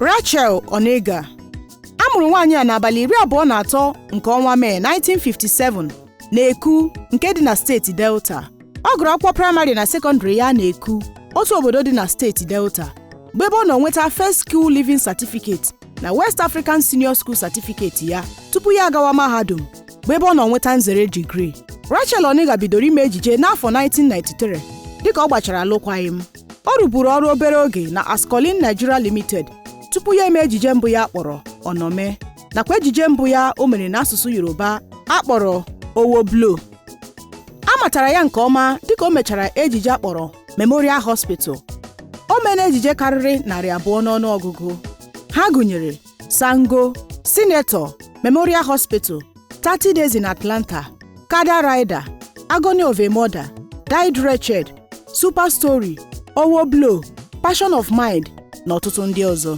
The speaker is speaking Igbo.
Rachael Oniga a mụrụ nwaanyị a n'abalị 23 nke ọnwa Mee 1957 na-Eku nke dị na steeti Delta. Ọ gụrụ akwụkwọ praịmarị na sekọndịrị ya na-Eku, otu obodo dị na steeti Delta, mgbe ebe ọ na-enweta First School Living Certificate na West African Senior School Certificate ya tupu ya agawa mahadum, mgbe ebe ọ na-enweta nzere degree. Rachael Oniga bidoro ime ejije n'afọ 1993 dịka ọ gbachara alụkwaghịm. Ọ rụburu ọrụ obere oge na Ascolin Nigeria Limited tupu ya eme ejije mbụ ya akpọrọ Ọnọme, nakwa ejije mbụ ya o mere n'asụsụ Yoruba akpọrọ Owoblo. A matara ya nke ọma dịka o mechara ejije akpọrọ Memorial Hospital. O mere ejije karịrị 200 n'ọnụọgụgụ. Ha gụnyere Sango, Senator, Memorial Hospital, 30 Days in Atlanta, Kada Rider, Agony of a Mother, Died Wretched, Super Story, Owoblo, Passion of Mind na ọtụtụ ndị ọzọ.